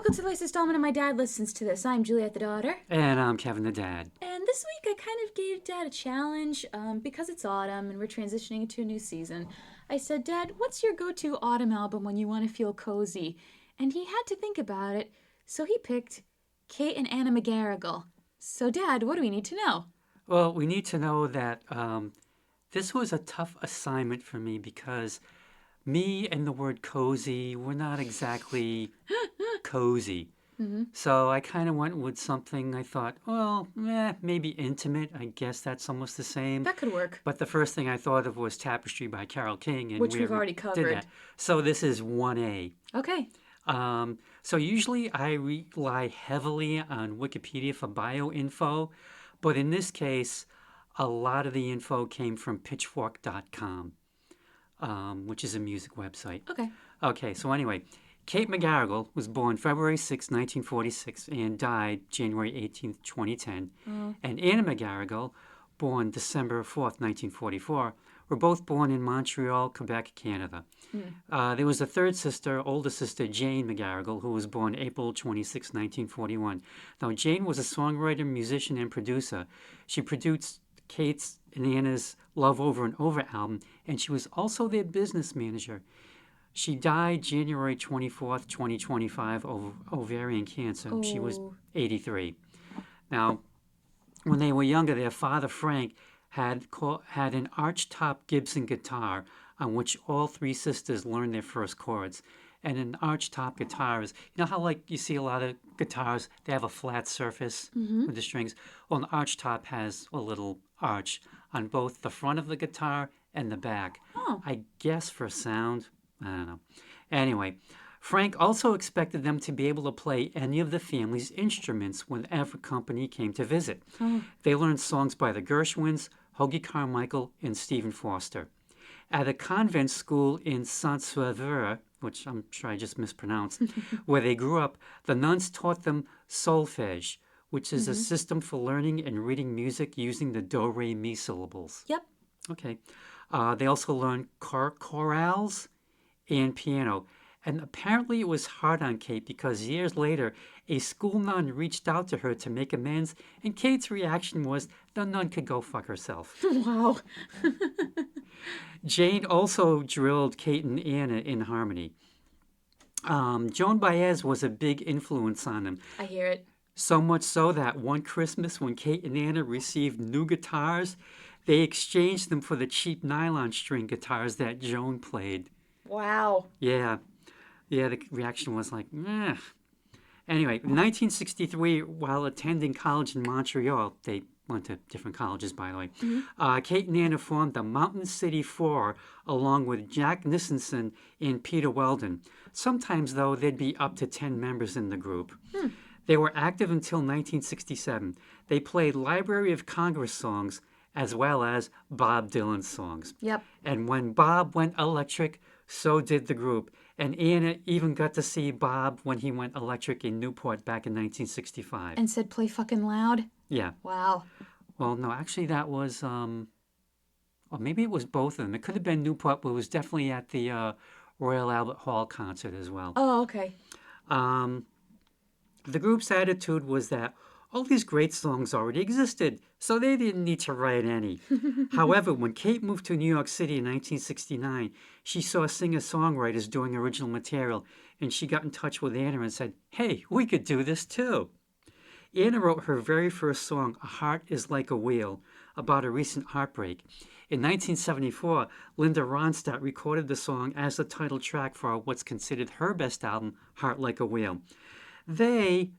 welcome to the latest installment of My Dad Listens to This. I'm Juliet the daughter. And I'm Kevin the dad. And this week I kind of gave Dad a challenge because it's autumn and we're transitioning into a new season. I said, Dad, what's your go-to autumn album when you want to feel cozy? And he had to think about it, so he picked Kate and Anna McGarrigle. So, Dad, what do we need to know? Well, we need to know that this was a tough assignment for me because me and the word cozy were not exactly cozy. Mm-hmm. So I kind of went with something I thought, well, maybe intimate. I guess that's almost the same. That could work. But the first thing I thought of was Tapestry by Carole King. And Which we've already did covered. that. So this is 1A. Okay. So usually I rely heavily on Wikipedia for bio info, but in this case, a lot of the info came from pitchfork.com, which is a music website. Okay. Okay, so anyway, Kate McGarrigle was born February 6, 1946, and died January 18, 2010. And Anna McGarrigle, born December 4th, 1944, were both born in Montreal, Quebec, Canada. There was a third sister, older sister, Jane McGarrigle, who was born April 26, 1941. Now, Jane was a songwriter, musician, and producer. She produced Kate's and Anna's Love Over and Over album, and she was also their business manager. She died January 24th, 2025, of ovarian cancer. She was 83. Now, when they were younger, their father, Frank, had an arch-top Gibson guitar on which all three sisters learned their first chords. And an arch-top guitar is, you know how like you see a lot of guitars, they have a flat surface with the strings? Well, an arch-top has a little arch on both the front of the guitar and the back. Oh. I guess for sound, I don't know. Anyway, Frank also expected them to be able to play any of the family's instruments whenever company came to visit. They learned songs by the Gershwins, Hoagie Carmichael, and Stephen Foster. At a convent school in Saint-Sauveur, which I'm sure I just mispronounced, where they grew up, the nuns taught them solfege, which is a system for learning and reading music using the do-re-mi syllables. Yep. Okay. They also learned chorales and piano. And apparently it was hard on Kate because years later, a school nun reached out to her to make amends, and Kate's reaction was the nun could go fuck herself. Wow. Jane also drilled Kate and Anna in harmony. Joan Baez was a big influence on them. I hear it. So much so that one Christmas when Kate and Anna received new guitars, they exchanged them for the cheap nylon string guitars that Joan played. Wow. Yeah, the reaction was like, eh. Anyway, in 1963, while attending college in Montreal, they went to different colleges, by the way, Kate and Anna formed the Mountain City Four along with Jack Nissenson and Peter Weldon. Sometimes, though, there'd be up to 10 members in the group. They were active until 1967. They played Library of Congress songs as well as Bob Dylan songs. Yep. And when Bob went electric, so did the group. And Anna even got to see Bob when he went electric in Newport back in 1965. And said play fucking loud? Yeah. Wow. Well, no, actually that was, or maybe it was both of them. It could have been Newport, but it was definitely at the Royal Albert Hall concert as well. Oh, okay. The group's attitude was that all these great songs already existed, so they didn't need to write any. However, when Kate moved to New York City in 1969, she saw singer-songwriters doing original material, and she got in touch with Anna and said, hey, we could do this too. Anna wrote her very first song, A Heart is Like a Wheel, about a recent heartbreak. In 1974, Linda Ronstadt recorded the song as the title track for what's considered her best album, Heart Like a Wheel. They,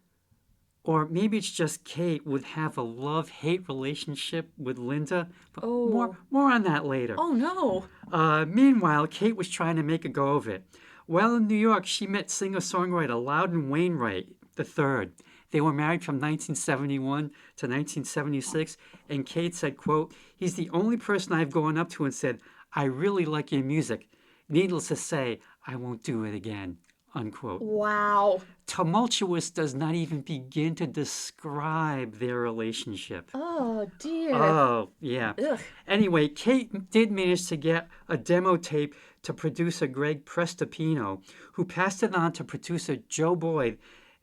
or maybe it's just Kate, would have a love-hate relationship with Linda. But more on that later. Oh, no. Meanwhile, Kate was trying to make a go of it. While in New York, she met singer-songwriter Loudon Wainwright III. They were married from 1971 to 1976, and Kate said, quote, he's the only person I've gone up to and said, I really like your music. Needless to say, I won't do it again, unquote. Wow. Tumultuous does not even begin to describe their relationship. Oh, dear. Oh, yeah. Ugh. Anyway, Kate did manage to get a demo tape to producer Greg Prestopino, who passed it on to producer Joe Boyd,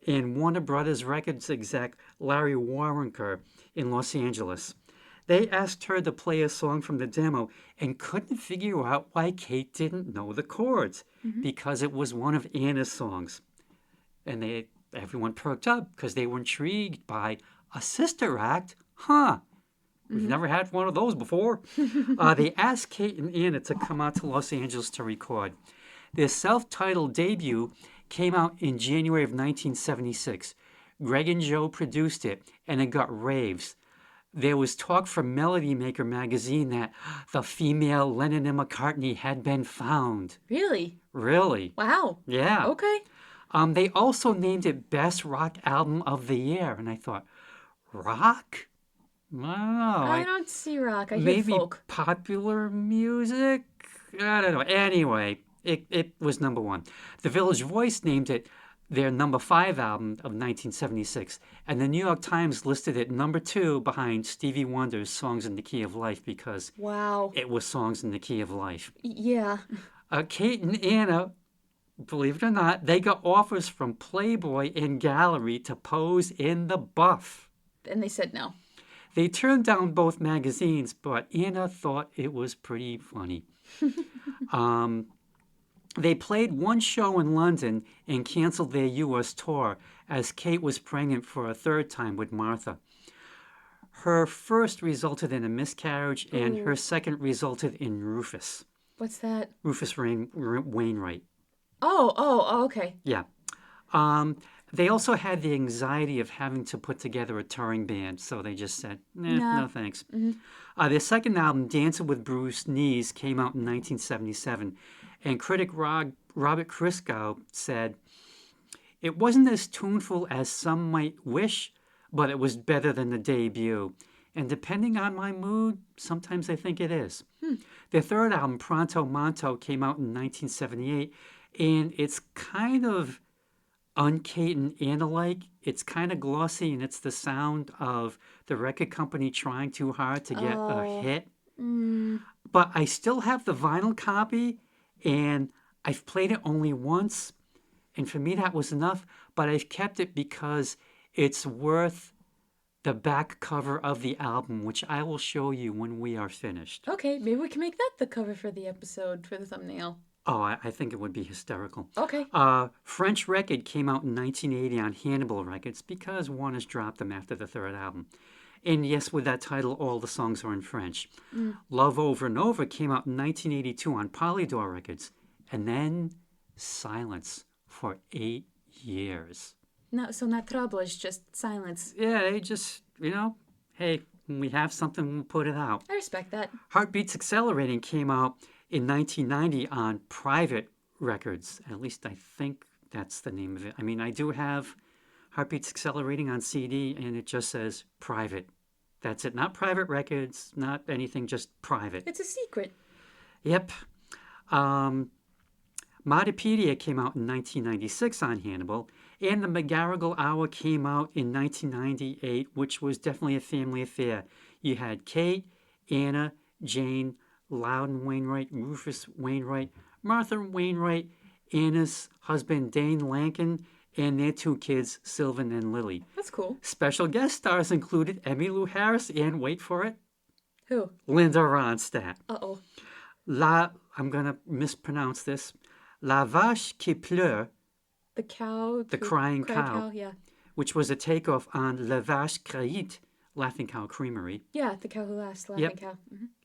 and Warner Brothers Records exec Larry Waronker in Los Angeles. They asked her to play a song from the demo and couldn't figure out why Kate didn't know the chords because it was one of Anna's songs. And everyone perked up because they were intrigued by a sister act. Huh. We've never had one of those before. They asked Kate and Anna to come out to Los Angeles to record. Their self-titled debut came out in January of 1976. Greg and Joe produced it, and it got raves. There was talk from Melody Maker magazine that the female Lennon and McCartney had been found. Really? Really? Wow. Yeah. Okay. They also named it Best Rock Album of the Year, and I thought, rock? I don't know. I don't see rock. I hear Maybe folk. popular music? I don't know. Anyway, it was number one. The Village Voice named it their number 5 album of 1976, and the New York Times listed it number 2 behind Stevie Wonder's Songs in the Key of Life because Wow. it was Songs in the Key of Life. Yeah. Kate and Anna, believe it or not, they got offers from Playboy and Gallery to pose in the buff. And they said no. They turned down both magazines, but Anna thought it was pretty funny. They played one show in London and canceled their U.S. tour as Kate was pregnant for a third time with Martha. Her first resulted in a miscarriage, and her second resulted in Rufus. What's that? Rufus Wainwright. Oh, okay. Yeah. They also had the anxiety of having to put together a touring band, so they just said, no thanks. Their second album, Dancing with Bruised Knees, came out in 1977, and critic Robert Christgau said, it wasn't as tuneful as some might wish, but it was better than the debut. And depending on my mood, sometimes I think it is. Their third album, Pronto Monto, came out in 1978, and it's kind of un-Kate and Anna-like. It's kind of glossy, and it's the sound of the record company trying too hard to get a hit. But I still have the vinyl copy, and I've played it only once, and for me that was enough, but I've kept it because it's worth the back cover of the album, which I will show you when we are finished. Okay, maybe we can make that the cover for the episode, for the thumbnail. Oh, I think it would be hysterical. Okay. French Record came out in 1980 on Hannibal Records because Warner's dropped them after the third album. And yes, with that title, all the songs are in French. Love Over and Over came out in 1982 on Polydor Records. And then silence for 8 years. No, so not trouble, it's just silence. Yeah, they just, hey, when we have something, we'll put it out. I respect that. Heartbeats Accelerating came out in 1990 on Private Records. At least I think that's the name of it. I mean, I do have Heartbeats Accelerating on CD, and it just says Private. That's it. Not Private Records, not anything, just Private. It's a secret. Yep. Modopedia came out in 1996 on Hannibal, and the McGarrigle Hour came out in 1998, which was definitely a family affair. You had Kate, Anna, Jane, Loudon Wainwright, Rufus Wainwright, Martha Wainwright, Anna's husband Dane Lankin, and their 2 kids, Sylvan and Lily. That's cool. Special guest stars included Emmylou Harris and, wait for it, Who? Linda Ronstadt. Uh-oh. I'm going to mispronounce this, La Vache qui pleure, The cow. The Crying Cow. Yeah. which was a takeoff on La Vache Créite, Laughing Cow Creamery, Yeah, the cow who laughs, laughing Yep. cow.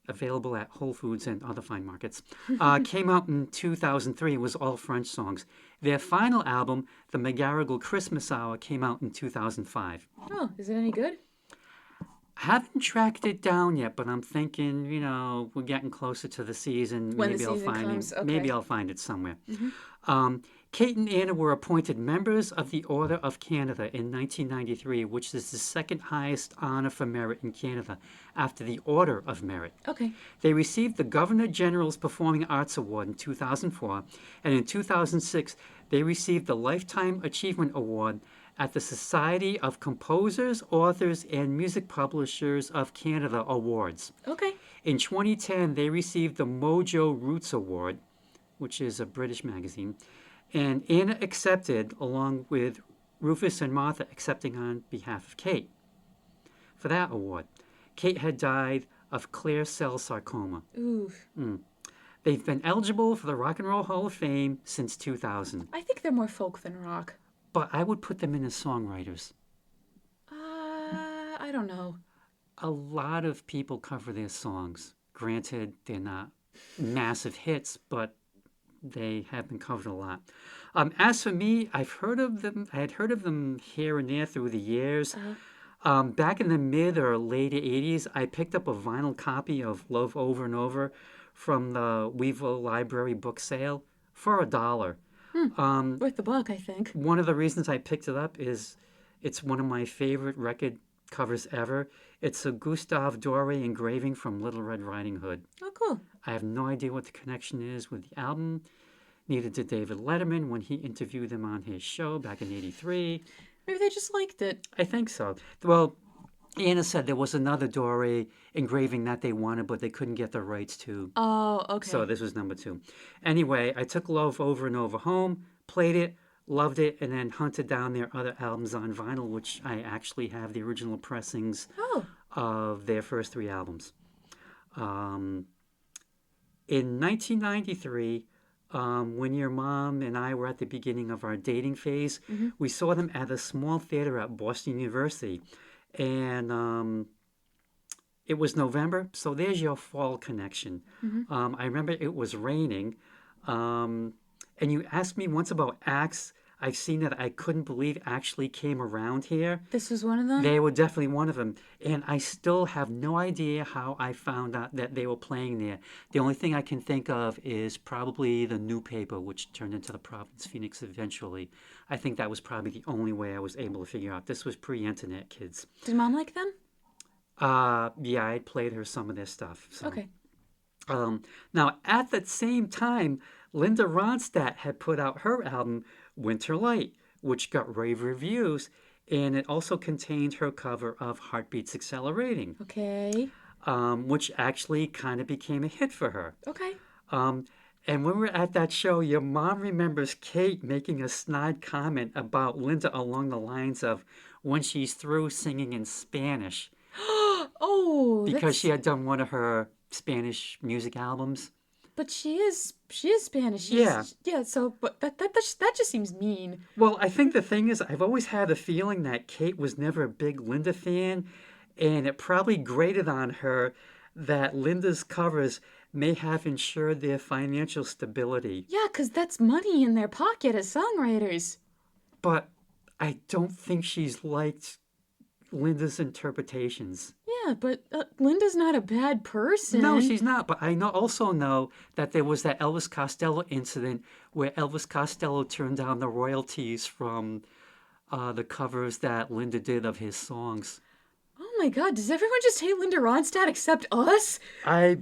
available at Whole Foods and other fine markets. Came out in 2003. It was all French songs. Their final album, The McGarrigle Christmas Hour, came out in 2005. Oh, is it any good? I haven't tracked it down yet, but I'm thinking, we're getting closer to the season. When the maybe I'll season find comes, it. okay. Maybe I'll find it somewhere. Kate and Anna were appointed members of the Order of Canada in 1993, which is the second highest honor for merit in Canada after the Order of Merit. Okay. They received the Governor General's Performing Arts Award in 2004, and in 2006, they received the Lifetime Achievement Award at the Society of Composers, Authors, and Music Publishers of Canada Awards. Okay. In 2010, they received the Mojo Roots Award, which is a British magazine, and Anna accepted, along with Rufus and Martha accepting on behalf of Kate for that award. Kate had died of clear cell sarcoma. Oof. They've been eligible for the Rock and Roll Hall of Fame since 2000, I think they're more folk than rock. but I would put them in as songwriters. I don't know. A lot of people cover their songs. Granted, they're not massive hits, but they have been covered a lot. As for me, I've heard of them. I had heard of them here and there through the years. Back in the mid or late 80s, I picked up a vinyl copy of Love Over and Over from the Weevil Library book sale for $1. Worth the buck, I think. One of the reasons I picked it up is it's one of my favorite record covers ever. It's a Gustave Doré engraving from Little Red Riding Hood. Oh, cool. I have no idea what the connection is with the album. Neither did David Letterman when he interviewed them on his show back in '83. Maybe they just liked it. I think so. Well, Anna said there was another Doré engraving that they wanted, but they couldn't get the rights to. Oh, okay. So this was number 2. Anyway, I took Love Over and Over home, played it, loved it, and then hunted down their other albums on vinyl, which I actually have the original pressings of their first 3 albums. In 1993, when your mom and I were at the beginning of our dating phase, we saw them at a small theater at Boston University. And it was November, so there's your fall connection. I remember it was raining. And you asked me once about acts I've seen that I couldn't believe actually came around here. This was one of them? They were definitely one of them. And I still have no idea how I found out that they were playing there. The only thing I can think of is probably the New Paper, which turned into the Providence Phoenix eventually. I think that was probably the only way I was able to figure out. This was pre-internet, kids. Did Mom like them? Yeah, I played her some of their stuff. So. Okay. Now, at that same time, Linda Ronstadt had put out her album, Winter Light, which got rave reviews, and it also contained her cover of Heartbeats Accelerating, Okay. which actually kind of became a hit for her. Okay. And when we were at that show, your mom remembers Kate making a snide comment about Linda along the lines of when she's through singing in Spanish. Oh, because she had done one of her Spanish music albums. But she is Spanish. Yeah. Yeah. So, but that just seems mean. Well, I think the thing is, I've always had a feeling that Kate was never a big Linda fan, and it probably grated on her that Linda's covers may have ensured their financial stability. Yeah, because that's money in their pocket as songwriters. But I don't think she's liked Linda's interpretations. Yeah, but Linda's not a bad person. No, she's not. But I also know that there was that Elvis Costello incident where Elvis Costello turned down the royalties from the covers that Linda did of his songs. Oh my God, does everyone just hate Linda Ronstadt except us? I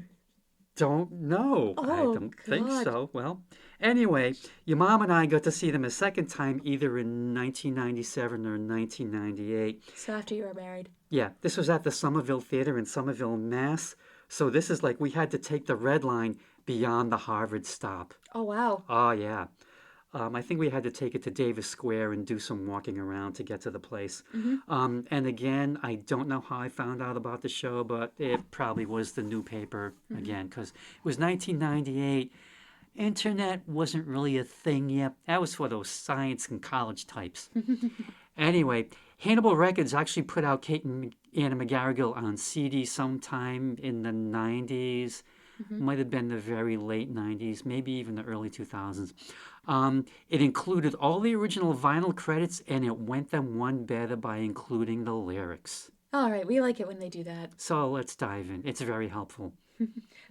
don't know. I Oh, don't think God. so. Well, anyway, your mom and I got to see them a second time either in 1997 or 1998. So after you were married. Yeah, this was at the Somerville Theater in Somerville, Mass. So this is like we had to take the red line beyond the Harvard stop. Oh, wow. Oh, yeah. I think we had to take it to Davis Square and do some walking around to get to the place. And again, I don't know how I found out about the show, but it probably was the New Paper again, because it was 1998. Internet wasn't really a thing yet. That was for those science and college types. Anyway, Hannibal Records actually put out Kate and Anna McGarrigle on CD sometime in the 90s. Might have been the very late 90s, maybe even the early 2000s. It included all the original vinyl credits, and it went them one better by including the lyrics. All right, we like it when they do that. So let's dive in. It's very helpful.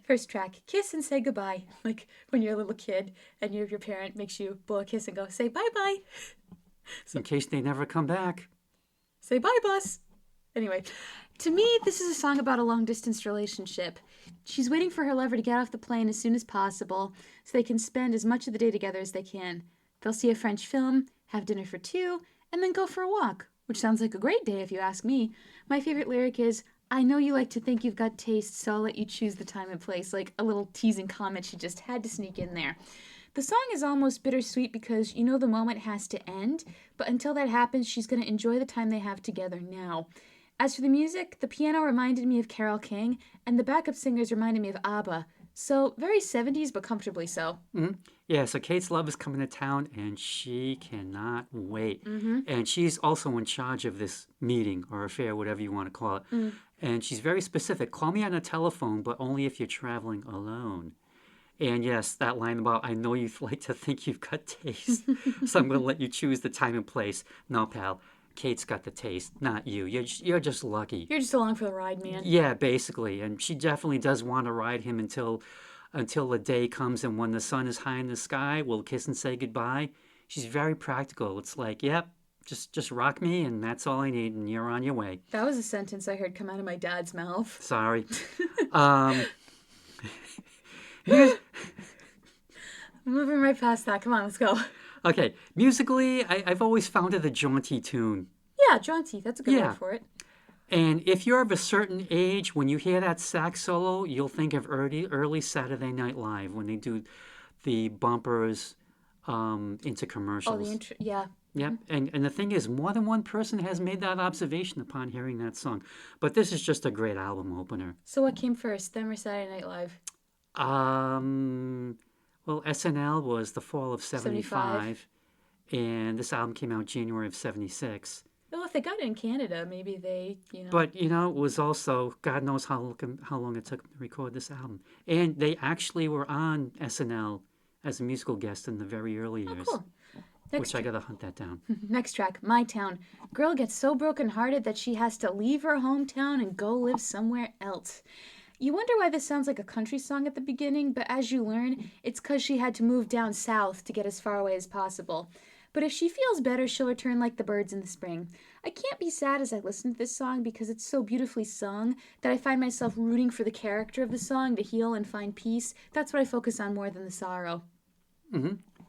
First track, kiss and say goodbye. Like when you're a little kid and your parent makes you blow a kiss and go, say bye-bye. In case they never come back. Say bye, bus. Anyway, to me, this is a song about a long-distance relationship. She's waiting for her lover to get off the plane as soon as possible so they can spend as much of the day together as they can. They'll see a French film, have dinner for two, and then go for a walk, which sounds like a great day if you ask me. My favorite lyric is, I know you like to think you've got taste, so I'll let you choose the time and place. Like a little teasing comment she just had to sneak in there. The song is almost bittersweet because you know the moment has to end, but until that happens, she's going to enjoy the time they have together now. As for the music, the piano reminded me of Carole King, and the backup singers reminded me of ABBA. So, very 70s, but comfortably so. Yeah, so Kate's love is coming to town and she cannot wait. Mm-hmm. And she's also in charge of this meeting or affair, whatever you want to call it. And she's very specific. Call me on the telephone, but only if you're traveling alone. And yes, that line about, I know you like to think you've got taste, so I'm going to let you choose the time and place. No, pal, Kate's got the taste, not you. You're just lucky. You're just along for the ride, man. Yeah, basically. And she definitely does want to ride him until the day comes and when the sun is high in the sky, we'll kiss and say goodbye. She's very practical. It's like, yep, just rock me and that's all I need and you're on your way. That was a sentence I heard come out of my dad's mouth. Sorry. Moving right past that. Come on, let's go. Okay, musically, I've always found it a jaunty tune. Yeah, jaunty. That's a good Yeah. word for it. And if you're of a certain age, when you hear that sax solo, you'll think of early Saturday Night Live when they do the bumpers into Oh, commercials. the intro. Yeah. Yep. And the thing is, more than one person has made that observation upon hearing that song. But this is just a great album opener. So what came first, them or Saturday Night Live? Well, SNL was the fall of 75, 75. and this album came out January of 76. Well, if they got it in Canada, maybe they, But, it was also, God knows how long it took them to record this album. And they actually were on SNL as a musical guest in the very early years. cool. Next, Which I gotta hunt that down. next track, My Town. Girl gets so brokenhearted that she has to leave her hometown and go live somewhere else. You wonder why this sounds like a country song at the beginning, but as you learn, it's because she had to move down south to get as far away as possible. But if she feels better, she'll return like the birds in the spring. I can't be sad as I listen to this song because it's so beautifully sung that I find myself rooting for the character of the song to heal and find peace. That's what I focus on more than the sorrow.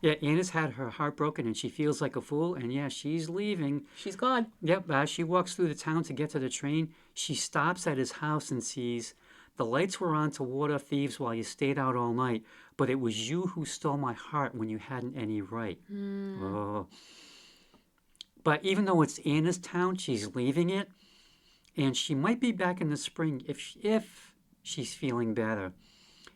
Yeah, Anna's had her heart broken and she feels like a fool. And yeah, she's leaving. She's gone. Yep, as she walks through the town to get to the train, she stops at his house and sees the lights were on to ward off thieves while you stayed out all night, but it was you who stole my heart when you hadn't any right. Oh. But even though it's Anna's town, she's leaving it, and she might be back in the spring if she's feeling better.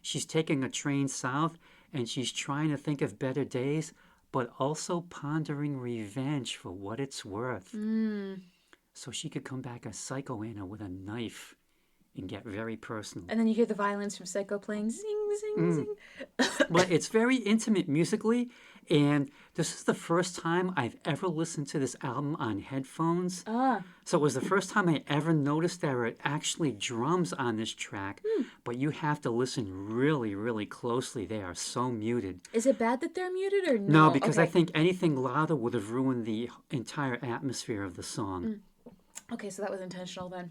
She's taking a train south, and she's trying to think of better days, but also pondering revenge for what it's worth. So she could come back a psycho Anna with a knife and get very personal. And then you hear the violins from Psycho playing zing, zing, zing. But it's very intimate musically, and this is the first time I've ever listened to this album on headphones. So it was the first time I ever noticed there were actually drums on this track, but you have to listen really, really closely. They are so muted. Is it bad that they're muted or no? No, because I Okay. think anything louder would have ruined the entire atmosphere of the song. Okay, so that was intentional then.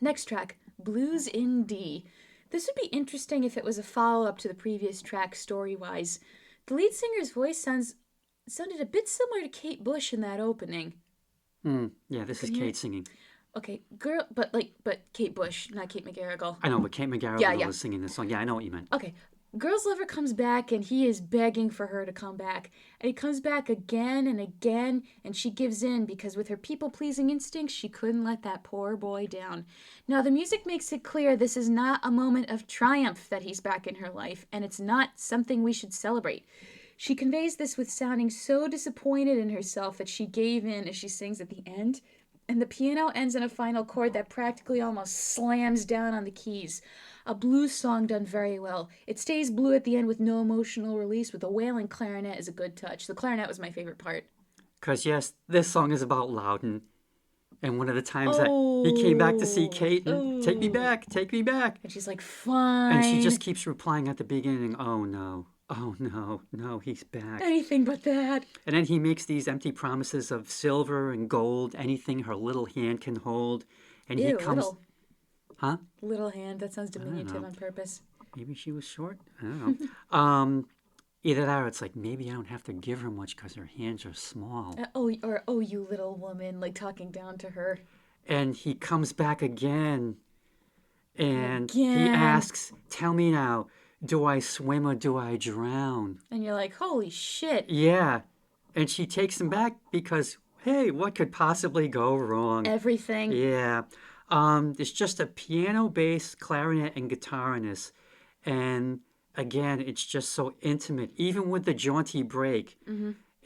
Next track, Blues in D. This would be interesting if it was a follow-up to the previous track story-wise. The lead singer's voice sounded a bit similar to Kate Bush in that opening. Yeah, this is you hear Kate singing. Okay, but Kate Bush, not Kate McGarrigle. I know, but Kate McGarrigle Yeah. was singing this song. Yeah, I know what you meant. Okay, Girl's Lover comes back and he is begging for her to come back. And he comes back again and again and she gives in because with her people-pleasing instincts, she couldn't let that poor boy down. Now, the music makes it clear this is not a moment of triumph that he's back in her life, and it's not something we should celebrate. She conveys this with sounding so disappointed in herself that she gave in as she sings at the end. And the piano ends in a final chord that practically almost slams down on the keys. A blues song done very well. It stays blue at the end with no emotional release, with a wailing clarinet is a good touch. The clarinet was my favorite part. Because, yes, this song is about Loudon. And one of the times that he came back to see Kate, and, take me back, take me back. And she's like, fine. And she just keeps replying at the beginning, oh no, he's back. Anything but that. And then he makes these empty promises of silver and gold, anything her little hand can hold. And he Ew, comes... little. Huh? Little hand. That sounds diminutive know. on purpose. Maybe she was short? I don't know. Either that or it's like, maybe I don't have to give her much because her hands are small. Oh, you little woman, like talking down to her. And he comes back again. And he Again. asks, tell me now, do I swim or do I drown? And you're like, holy shit. Yeah. And she takes him back because, hey, what could possibly go wrong? Everything. Yeah. It's just a piano, bass, clarinet, and guitar in this. And again, it's just so intimate, even with the jaunty break.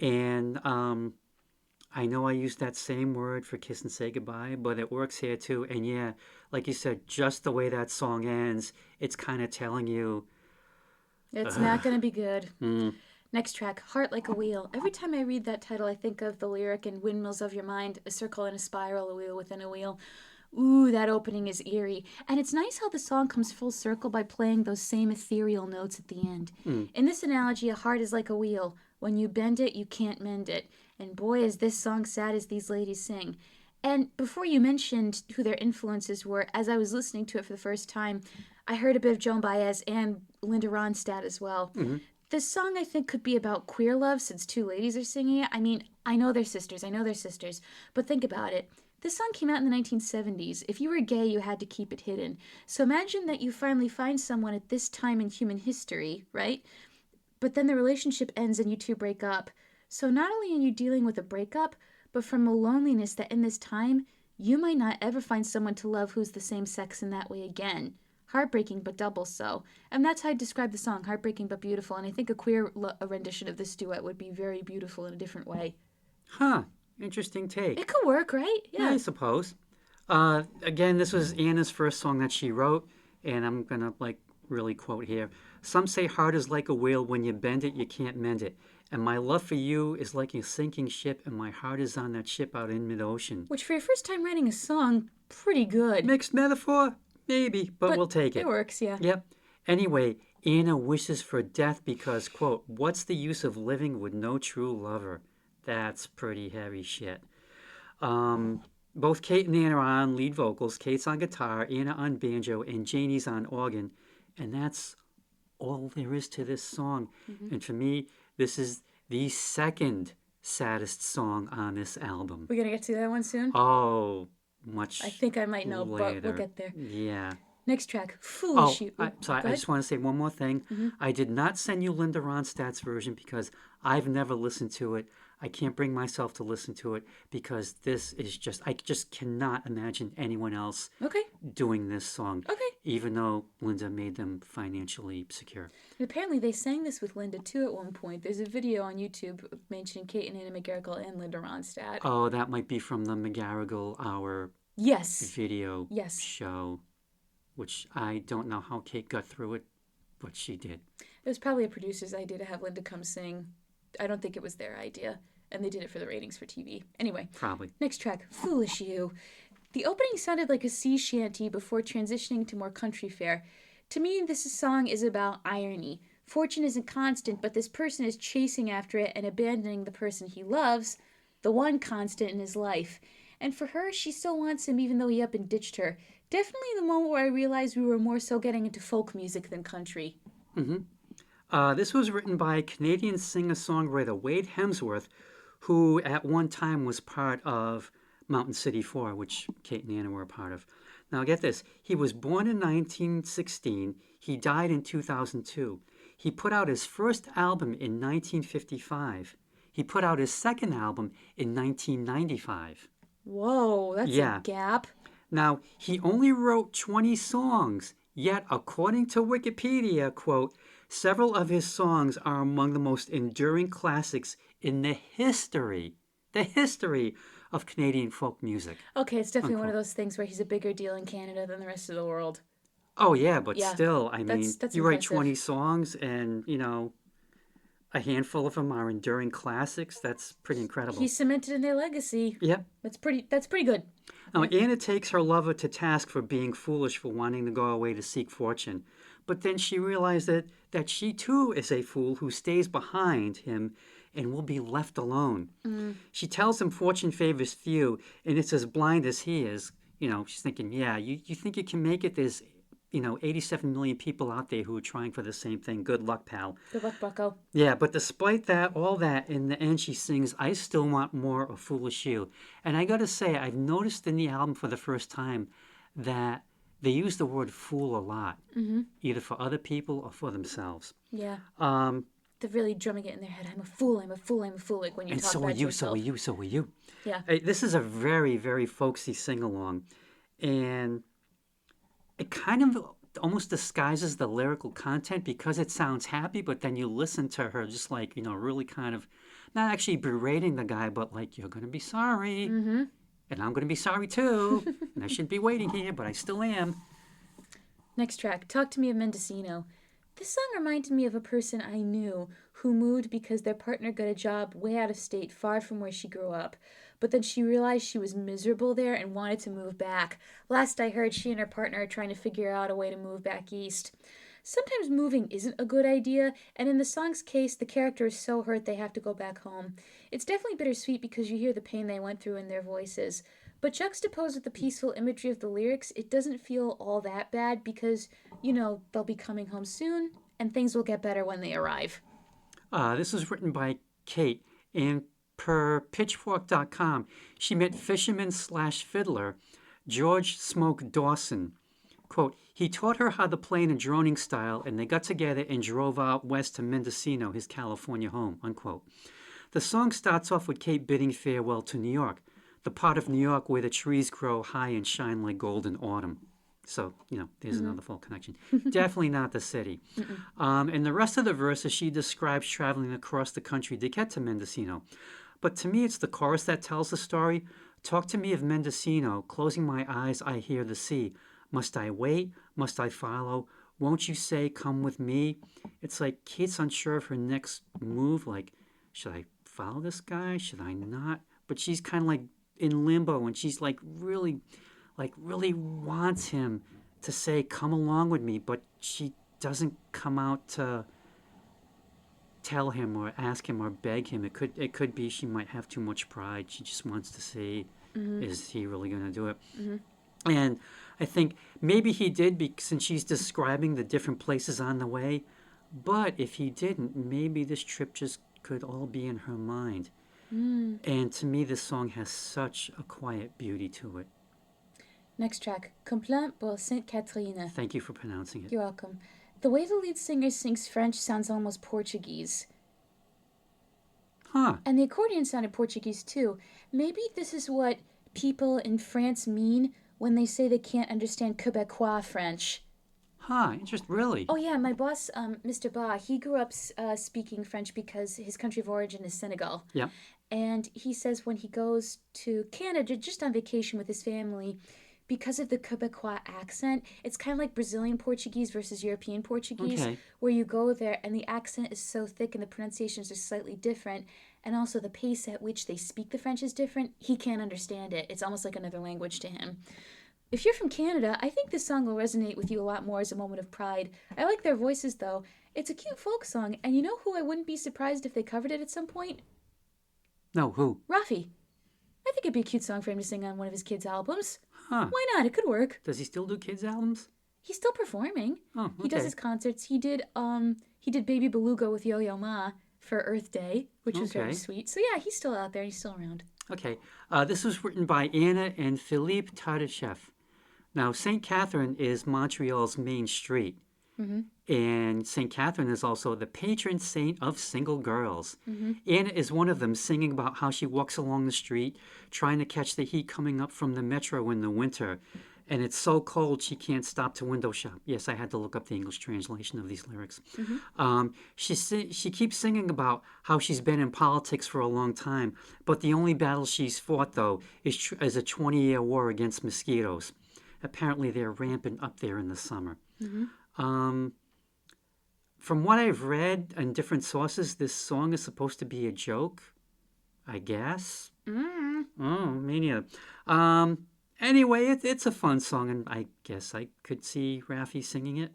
And I know I used that same word for Kiss and Say Goodbye, but it works here too. And yeah, like you said, just the way that song ends, it's kind of telling you, It's not going to be good. mm, Next track, Heart Like a Wheel. Every time I read that title, I think of the lyric in Windmills of Your Mind, a circle and a spiral, a wheel within a wheel. Ooh, that opening is eerie. And it's nice how the song comes full circle by playing those same ethereal notes at the end. In this analogy, a heart is like a wheel. When you bend it, you can't mend it. And boy, is this song sad as these ladies sing. And before you mentioned who their influences were, as I was listening to it for the first time, I heard a bit of Joan Baez and Linda Ronstadt as well. This song, I think, could be about queer love since two ladies are singing it. I mean, I know they're sisters, but think about it. This song came out in the 1970s. If you were gay, you had to keep it hidden. So imagine that you finally find someone at this time in human history, right? But then the relationship ends and you two break up. So not only are you dealing with a breakup, but from a loneliness that in this time, you might not ever find someone to love who's the same sex in that way again. Heartbreaking, but double so. And that's how I describe the song, heartbreaking but beautiful. And I think a queer rendition of this duet would be very beautiful in a different way. huh, interesting take. It could work, right? Yeah, I suppose. Again, this was Anna's first song that she wrote, and I'm gonna really quote here. Some say heart is like a wheel. When you bend it, you can't mend it. And my love for you is like a sinking ship, and my heart is on that ship out in mid-ocean. Which, for your first time writing a song, pretty good. Mixed metaphor? Maybe, but we'll take it. It works, yeah. Yep. Anyway, Anna wishes for death because, quote, what's the use of living with no true lover? That's pretty heavy shit. Both Kate and Anna are on lead vocals. Kate's on guitar, Anna on banjo, and Janie's on organ. And that's all there is to this song. And for me, this is the second saddest song on this album. We're going to get to that one soon? Oh, much I think I might know, later. but we'll get there. Yeah. Next track, Foolish You. Sorry, I just want to say one more thing. I did not send you Linda Ronstadt's version because I've never listened to it. I can't bring myself to listen to it because this is I just cannot imagine anyone else doing this song. Okay. Even though Linda made them financially secure. And apparently they sang this with Linda too at one point. There's a video on YouTube mentioning Kate and Anna McGarrigle and Linda Ronstadt. Oh, that might be from the McGarrigle Hour video show, which I don't know how Kate got through it, but she did. It was probably a producer's idea to have Linda come sing. I don't think it was their idea. And they did it for the ratings for TV. Anyway. Probably. Next track, Foolish You. The opening sounded like a sea shanty before transitioning to more country fare. To me, this song is about irony. Fortune isn't constant, but this person is chasing after it and abandoning the person he loves, the one constant in his life. And for her, she still wants him even though he up and ditched her. Definitely the moment where I realized we were more so getting into folk music than country. This was written by Canadian singer-songwriter Wade Hemsworth, who at one time was part of Mountain City 4, which Kate and Anna were a part of. Now get this, he was born in 1916, he died in 2002. He put out his first album in 1955. He put out his second album in 1995. Whoa, that's a gap. Now, he only wrote 20 songs, yet according to Wikipedia, quote, several of his songs are among the most enduring classics in the history of Canadian folk music. Okay, it's definitely one of those things where he's a bigger deal in Canada than the rest of the world. Oh, yeah, but still, I mean, that's you write impressive. 20 songs and, a handful of them are enduring classics. That's pretty incredible. He cemented in their legacy. Yep. That's pretty good. Now, Anna takes her lover to task for being foolish for wanting to go away to seek fortune. But then she realized that she too is a fool who stays behind him and will be left alone. She tells him fortune favors few, and it's as blind as he is. She's thinking, you think you can make it? There's, 87 million people out there who are trying for the same thing. Good luck, pal. Good luck, bucko. Yeah, but despite all that, in the end she sings, I still want more of Foolish You. And I got to say, I've noticed in the album for the first time that they use the word fool a lot, either for other people or for themselves. Yeah. Um, They're really drumming it in their head. I'm a fool, I'm a fool, I'm a fool, like when you and talk so are about you, so are yourself. you, so are you. Yeah. This is a very, very folksy sing along. And it kind of almost disguises the lyrical content because it sounds happy, but then you listen to her just like, really kind of not actually berating the guy, but like, you're going to be sorry. Mm-hmm. And I'm going to be sorry too. And I shouldn't be waiting here, but I still am. Next track, Talk to Me of Mendocino. This song reminded me of a person I knew who moved because their partner got a job way out of state, far from where she grew up. But then she realized she was miserable there and wanted to move back. Last I heard, she and her partner are trying to figure out a way to move back east. Sometimes moving isn't a good idea, and in the song's case, the character is so hurt they have to go back home. It's definitely bittersweet because you hear the pain they went through in their voices. But juxtaposed with the peaceful imagery of the lyrics, it doesn't feel all that bad because, they'll be coming home soon, and things will get better when they arrive. This was written by Kate, and per Pitchfork.com, she met fisherman/fiddler George Smoke Dawson. Quote, he taught her how to play in a droning style, and they got together and drove out west to Mendocino, his California home, unquote. The song starts off with Kate bidding farewell to New York, the part of New York where the trees grow high and shine like gold in autumn. So, there's another full connection. Definitely not the city. And the rest of the verses, she describes traveling across the country to get to Mendocino. But to me, it's the chorus that tells the story. Talk to me of Mendocino. Closing my eyes, I hear the sea. Must I wait? Must I follow? Won't you say, come with me? It's like Kate's unsure of her next move. Like, should I follow this guy? Should I not? But she's kind of like in limbo, and she's like really wants him to say, come along with me, but she doesn't come out to tell him or ask him or beg him. It could be she might have too much pride. She just wants to see, is he really going to do it? And I think maybe he did, since she's describing the different places on the way. But if he didn't, maybe this trip just could all be in her mind. And to me, this song has such a quiet beauty to it. Next track, Complaint pour Sainte Catherine. Thank you for pronouncing it. You're welcome. The way the lead singer sings French sounds almost Portuguese. Huh. And the accordion sounded Portuguese too. Maybe this is what people in France mean when they say they can't understand Quebecois French. Huh, really? Oh yeah, my boss, Mr. Ba, he grew up speaking French because his country of origin is Senegal. Yeah. And he says when he goes to Canada just on vacation with his family, because of the Quebecois accent, it's kind of like Brazilian Portuguese versus European Portuguese, where you go there and the accent is so thick and the pronunciations are slightly different, and also the pace at which they speak the French is different. He can't understand it. It's almost like another language to him. If you're from Canada, I think this song will resonate with you a lot more as a moment of pride. I like their voices, though. It's a cute folk song, and you know who I wouldn't be surprised if they covered it at some point? No, who? Rafi. I think it'd be a cute song for him to sing on one of his kids' albums. Huh. Why not? It could work. Does he still do kids' albums? He's still performing. Oh, okay. He does his concerts. He did Baby Beluga with Yo-Yo Ma for Earth Day, which was very sweet. So yeah, he's still out there. He's still around. Okay. This was written by Anna and Philippe Tardachef. Now, St. Catherine is Montreal's main street. And St. Catherine is also the patron saint of single girls. Anna is one of them, singing about how she walks along the street, trying to catch the heat coming up from the metro in the winter. And it's so cold she can't stop to window shop. Yes, I had to look up the English translation of these lyrics. She keeps singing about how she's been in politics for a long time, but the only battle she's fought, though, is a 20-year war against mosquitoes. Apparently, they're rampant up there in the summer. From what I've read in different sources, this song is supposed to be a joke, I guess. Oh, me neither. Anyway, it's a fun song, and I guess I could see Raffi singing it.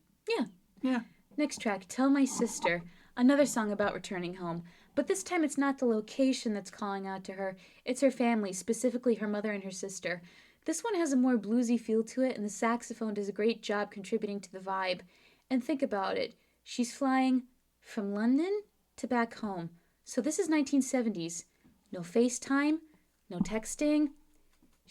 Yeah. Next track, Tell My Sister. Another song about returning home. But this time it's not the location that's calling out to her. It's her family, specifically her mother and her sister. This one has a more bluesy feel to it, and the saxophone does a great job contributing to the vibe. And think about it. She's flying from London to back home. So this is 1970s. No FaceTime, no texting.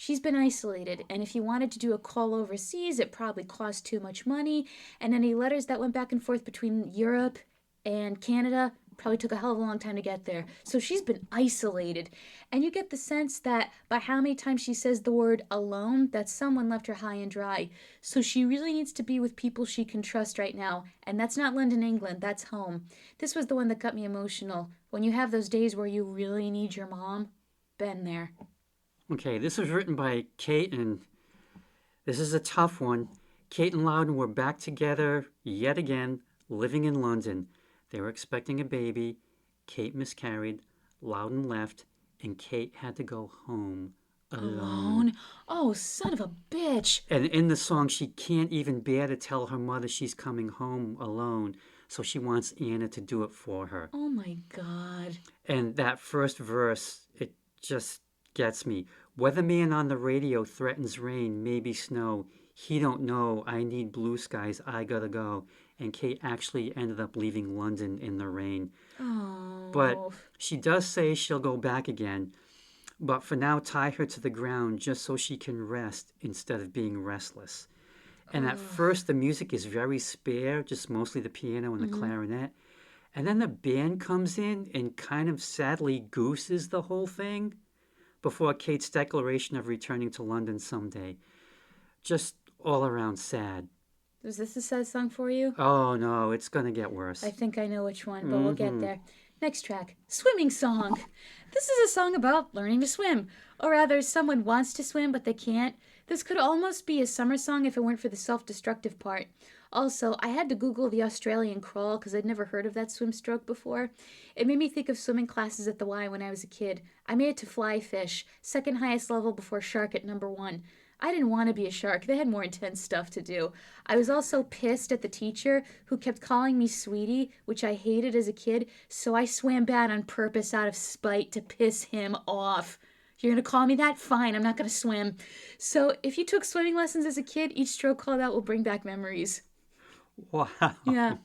She's been isolated, and if you wanted to do a call overseas, it probably cost too much money, and any letters that went back and forth between Europe and Canada probably took a hell of a long time to get there. So she's been isolated. And you get the sense that by how many times she says the word alone, that someone left her high and dry. So she really needs to be with people she can trust right now. And that's not London, England, that's home. This was the one that got me emotional. When you have those days where you really need your mom, been there. Okay, this was written by Kate, and this is a tough one. Kate and Loudon were back together yet again, living in London. They were expecting a baby. Kate miscarried. Loudon left, and Kate had to go home alone. Oh, son of a bitch. And in the song, she can't even bear to tell her mother she's coming home alone, so she wants Anna to do it for her. Oh my God. And that first verse, it just gets me. Weatherman on the radio threatens rain, maybe snow. He don't know. I need blue skies. I gotta go. And Kate actually ended up leaving London in the rain. Oh. But she does say she'll go back again. But for now, tie her to the ground just so she can rest instead of being restless. And at first, the music is very spare, just mostly the piano and the clarinet. And then the band comes in and kind of sadly gooses the whole thing before Kate's declaration of returning to London someday. Just all around sad. Was this a sad song for you? Oh no, it's gonna get worse. I think I know which one, but we'll get there. Next track, Swimming Song. This is a song about learning to swim. Or rather, someone wants to swim, but they can't. This could almost be a summer song if it weren't for the self-destructive part. Also, I had to Google the Australian crawl because I'd never heard of that swim stroke before. It made me think of swimming classes at the Y when I was a kid. I made it to fly fish, second highest level before shark at number 1. I didn't want to be a shark. They had more intense stuff to do. I was also pissed at the teacher who kept calling me sweetie, which I hated as a kid, so I swam bad on purpose out of spite to piss him off. You're going to call me that? Fine, I'm not going to swim. So if you took swimming lessons as a kid, each stroke called out will bring back memories. Wow. Yeah.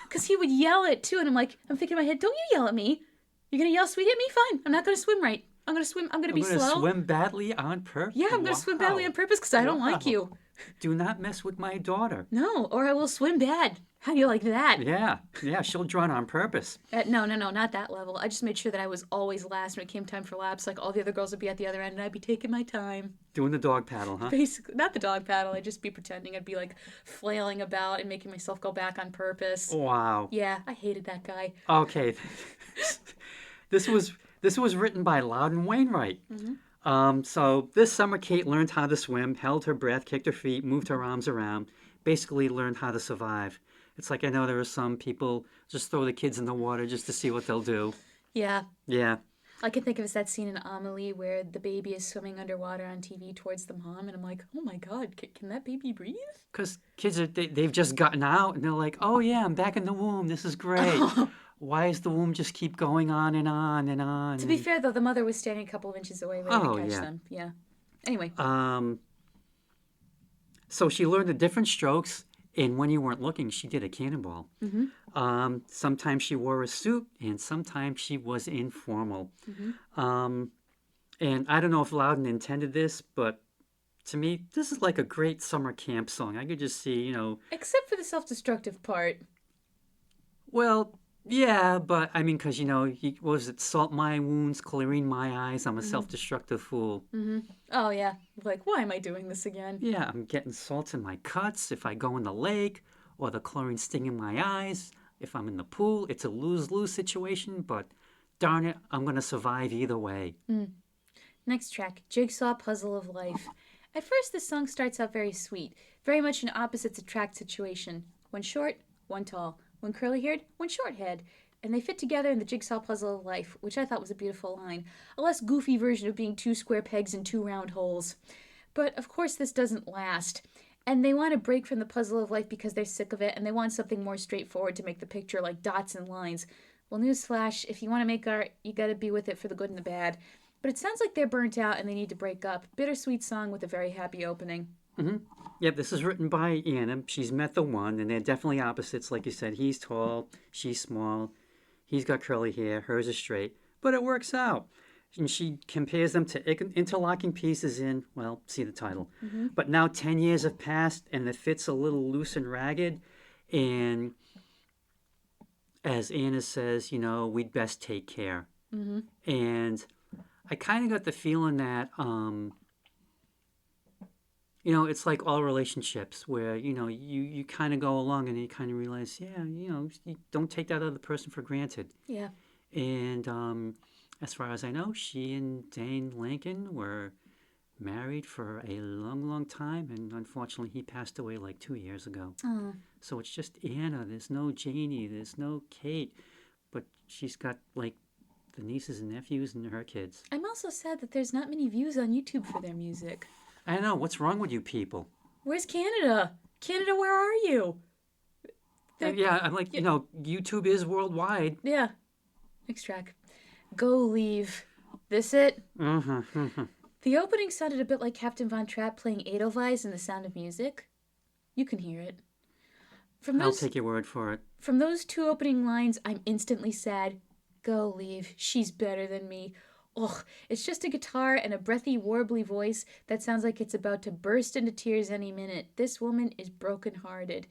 Because he would yell it too, and I'm thinking in my head, don't you yell at me. You're going to yell sweetie at me? Fine, I'm not going to swim right. I'm going to be slow. Swim badly on purpose? Yeah, I'm going to swim badly on purpose because I don't like you. Do not mess with my daughter. No, or I will swim bad. How do you like that? Yeah, she'll drown on purpose. No, not that level. I just made sure that I was always last when it came time for laps. Like all the other girls would be at the other end and I'd be taking my time. Doing the dog paddle, huh? Basically, not the dog paddle. I'd just be pretending. I'd be like flailing about and making myself go back on purpose. Wow. Yeah, I hated that guy. Okay. This was written by Loudon Wainwright. So this summer, Kate learned how to swim, held her breath, kicked her feet, moved her arms around, basically learned how to survive. It's like I know there are some people just throw the kids in the water just to see what they'll do. Yeah. Yeah. I can think of that scene in Amelie where the baby is swimming underwater on TV towards the mom, and I'm like, oh my God, can that baby breathe? Because kids, they've just gotten out, and they're like, oh yeah, I'm back in the womb. This is great. Why does the womb just keep going on and on and on? To be fair, though, the mother was standing a couple of inches away ready to catch them. Yeah. Anyway. So she learned the different strokes, and when you weren't looking, she did a cannonball. Sometimes she wore a suit, and sometimes she was informal. And I don't know if Loudon intended this, but to me, this is like a great summer camp song. I could just see, Except for the self-destructive part. Well, yeah, but I mean, because, what was it? Salt my wounds, clearing my eyes. I'm a self-destructive fool. Oh, yeah. Like, why am I doing this again? Yeah, I'm getting salt in my cuts if I go in the lake, or the chlorine stinging my eyes. If I'm in the pool, it's a lose-lose situation, but darn it, I'm going to survive either way. Next track, Jigsaw Puzzle of Life. At first, this song starts out very sweet, very much an opposites attract situation. One short, one tall. One curly-haired, one short-haired. And they fit together in the jigsaw puzzle of life, which I thought was a beautiful line. A less goofy version of being 2 square pegs in 2 round holes. But, of course, this doesn't last. And they want to break from the puzzle of life because they're sick of it, and they want something more straightforward to make the picture like dots and lines. Well, newsflash, if you want to make art, you gotta be with it for the good and the bad. But it sounds like they're burnt out and they need to break up. Bittersweet song with a very happy opening. Yep, this is written by Anna. She's met the one, and they're definitely opposites. Like you said, he's tall, she's small. He's got curly hair, hers is straight. But it works out. And she compares them to interlocking pieces in, well, see the title. Mm-hmm. But now 10 years have passed and the fit's a little loose and ragged. And as Anna says, we'd best take care. Mm-hmm. And I kind of got the feeling that, it's like all relationships where, you kind of go along and you kind of realize, yeah, you don't take that other person for granted. Yeah. And as far as I know, she and Dane Lincoln were married for a long, long time. And unfortunately, he passed away like 2 years ago. Oh. So it's just Anna. There's no Janie. There's no Kate. But she's got like the nieces and nephews and her kids. I'm also sad that there's not many views on YouTube for their music. I don't know. What's wrong with you people? Where's Canada? Canada, where are you? Yeah, I'm like, YouTube is worldwide. Yeah. Next track. Go Leave. This it? Mm-hmm. The opening sounded a bit like Captain Von Trapp playing Edelweiss in The Sound of Music. You can hear it. I'll take your word for it. From those two opening lines, I'm instantly sad. Go Leave. She's better than me. Ugh, it's just a guitar and a breathy, warbly voice that sounds like it's about to burst into tears any minute. This woman is brokenhearted.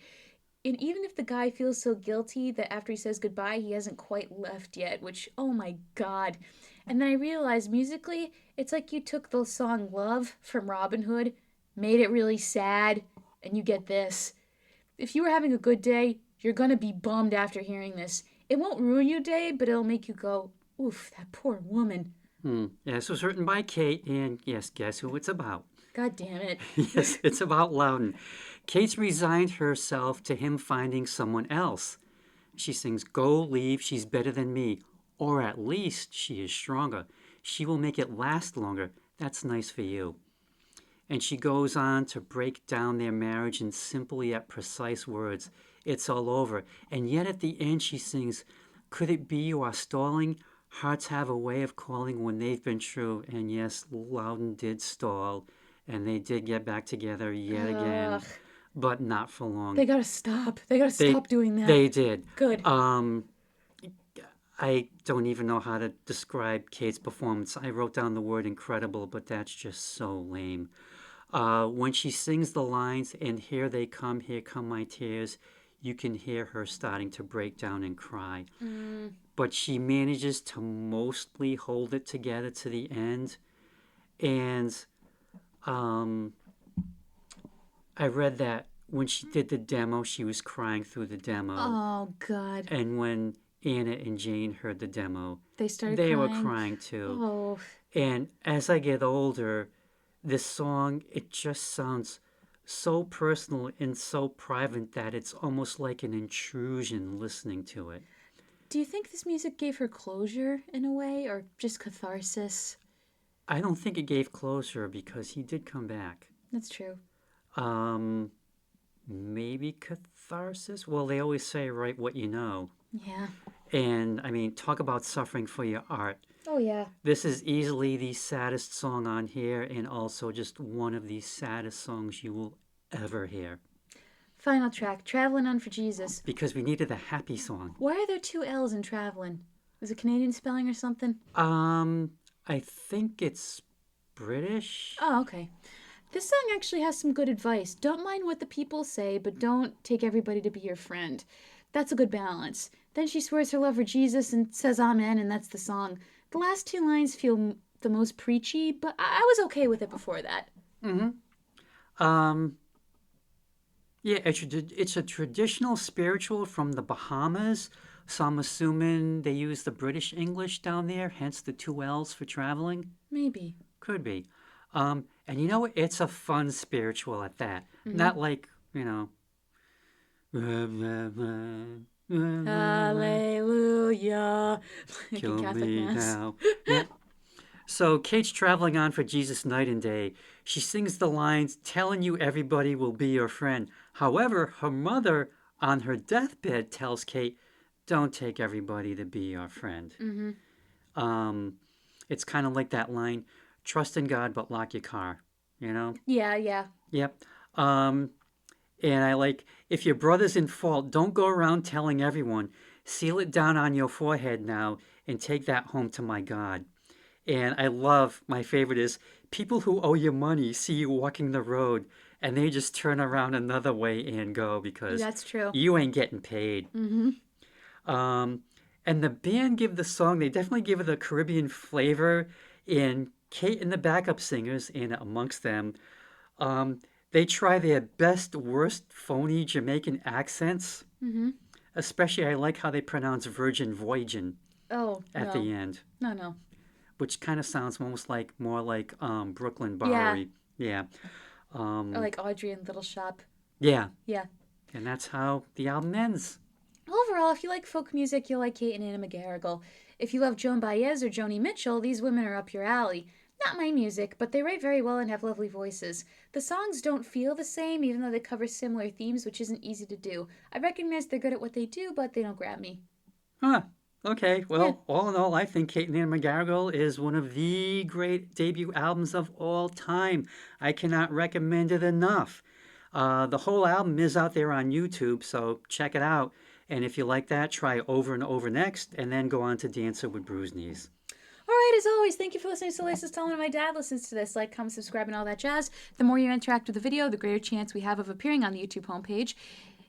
And even if the guy feels so guilty that after he says goodbye, he hasn't quite left yet, which, oh my God. And then I realized musically, it's like you took the song Love from Robin Hood, made it really sad, and you get this. If you were having a good day, you're going to be bummed after hearing this. It won't ruin your day, but it'll make you go, oof, that poor woman. Yeah, this was written by Kate, and yes, guess who it's about? God damn it. Yes, it's about Loudon. Kate's resigned herself to him finding someone else. She sings, Go Leave, she's better than me. Or at least she is stronger. She will make it last longer. That's nice for you. And she goes on to break down their marriage in simple yet precise words. It's all over. And yet at the end she sings, Could it be you are stalling? Hearts have a way of calling when they've been true. And yes, Loudon did stall. And they did get back together yet again. But not for long. They gotta stop. They gotta stop doing that. They did. Good. I don't even know how to describe Kate's performance. I wrote down the word incredible, but that's just so lame. When she sings the lines, and here they come, here come my tears, you can hear her starting to break down and cry. But she manages to mostly hold it together to the end. And I read that when she did the demo, she was crying through the demo. Oh, God. And when Anna and Jane heard the demo, they were crying too. Oh. And as I get older, this song, it just sounds so personal and so private that it's almost like an intrusion listening to it. Do you think this music gave her closure in a way, or just catharsis? I don't think it gave closure because he did come back. That's true. Maybe catharsis? Well, they always say, write what you know. Yeah. And, I mean, talk about suffering for your art. Oh, yeah. This is easily the saddest song on here and also just one of the saddest songs you will ever hear. Final track, Travelin' on for Jesus. Because we needed a happy song. Why are there two L's in Travelin'? Was it Canadian spelling or something? I think it's British. Oh, okay. This song actually has some good advice. Don't mind what the people say, but don't take everybody to be your friend. That's a good balance. Then she swears her love for Jesus and says amen, and that's the song. The last two lines feel the most preachy, but I was okay with it before that. Yeah, it's a traditional spiritual from the Bahamas, so I'm assuming they use the British English down there, hence the two L's for traveling. Maybe. Could be. And you know, it's a fun spiritual at that. Not like, Hallelujah. Kill Catholic me Mass. now. Yeah. So Kate's traveling on for Jesus night and day. She sings the lines, telling you everybody will be your friend. However, her mother on her deathbed tells Kate, don't take everybody to be your friend. It's kind of like that line, trust in God, but lock your car, you know? Yeah. Yep. And I like, if your brother's in fault, don't go around telling everyone. Seal it down on your forehead now and take that home to my God. And I love, my favorite is, people who owe you money see you walking the road and they just turn around another way and go because That's true. you ain't getting paid. Mm-hmm. Um, and the band give the song, they definitely give it a Caribbean flavor. And Kate and the backup singers, and amongst them, um, they try their best, worst, phony Jamaican accents. Mm-hmm. Especially, I like how they pronounce Virgin Voyagin Oh, at no. the end, No, no. which kind of sounds almost like more like Brooklyn Yeah. Bowery. Yeah. Or Um, like Audrey in Little Shop. yeah. Yeah. And that's how the album ends. Overall, if you like folk music, you'll like Kate and Anna McGarrigle. If you love Joan Baez or Joni Mitchell, these women are up your alley. Not my music, but they write very well and have lovely voices. The songs don't feel the same, even though they cover similar themes, which isn't easy to do. I recognize they're good at what they do, but they don't grab me. Huh. Okay. Yeah. Well, all in all, I think Kate and Anna McGarrigle is one of the great debut albums of all time. I cannot recommend it enough. The whole album is out there on YouTube, so check it out. And if you like that, try Over and Over next, and then go on to Dancer with Bruised Knees. All right, as always, thank you for listening to Lisa's Telling when my dad listens to this. Like, comment, subscribe, and all that jazz. The more you interact with the video, the greater chance we have of appearing on the YouTube homepage.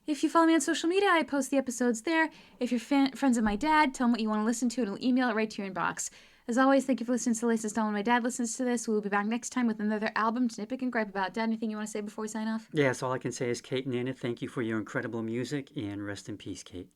If you follow me on social media, I post the episodes there. If you're friends of my dad, tell him what you want to listen to, and he'll email it right to your inbox. As always, thank you for listening to Lisa's Telling when my dad listens to this. We will be back next time with another album to nitpick and gripe about. Dad, anything you want to say before we sign off? Yes, all I can say is, Kate and Anna, thank you for your incredible music, and rest in peace, Kate.